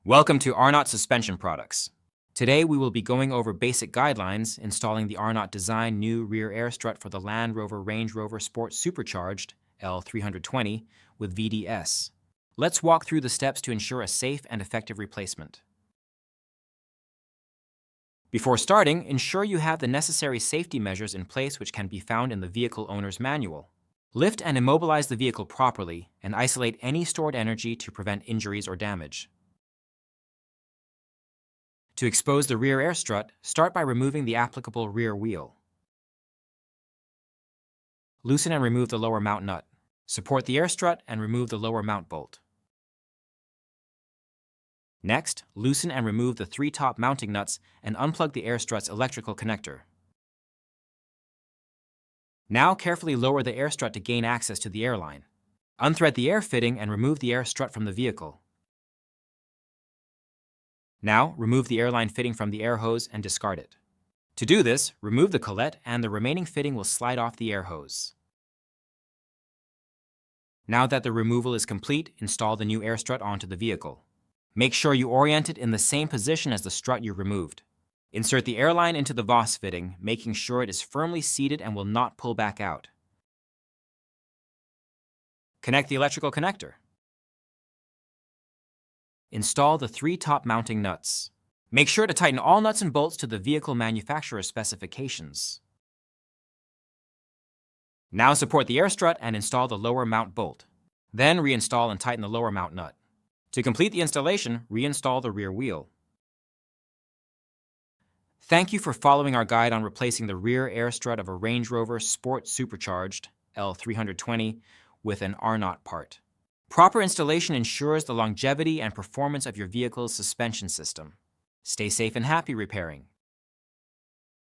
Welcome to Arnott Suspension Products. Today we will be going over basic guidelines installing the Arnott design new rear air strut for the Land Rover Range Rover Sport Supercharged L320 with VDS. Let's walk through the steps to ensure a safe and effective replacement. Before starting, ensure you have the necessary safety measures in place which can be found in the vehicle owner's manual. Lift and immobilize the vehicle properly and isolate any stored energy to prevent injuries or damage. To expose the rear air strut, start by removing the applicable rear wheel. Loosen and remove the lower mount nut. Support the air strut and remove the lower mount bolt. Next, loosen and remove the 3 top mounting nuts and unplug the air strut's electrical connector. Now carefully lower the air strut to gain access to the airline. Unthread the air fitting and remove the air strut from the vehicle. Now, remove the airline fitting from the air hose and discard it. To do this, remove the collet and the remaining fitting will slide off the air hose. Now that the removal is complete, install the new air strut onto the vehicle. Make sure you orient it in the same position as the strut you removed. Insert the airline into the Voss fitting, making sure it is firmly seated and will not pull back out. Connect the electrical connector. Install the 3 top mounting nuts. Make sure to tighten all nuts and bolts to the vehicle manufacturer's specifications. Now support the air strut and install the lower mount bolt. Then reinstall and tighten the lower mount nut. To complete the installation, reinstall the rear wheel. Thank you for following our guide on replacing the rear air strut of a Range Rover Sport Supercharged L320 with an Arnott part. Proper installation ensures the longevity and performance of your vehicle's suspension system. Stay safe and happy repairing.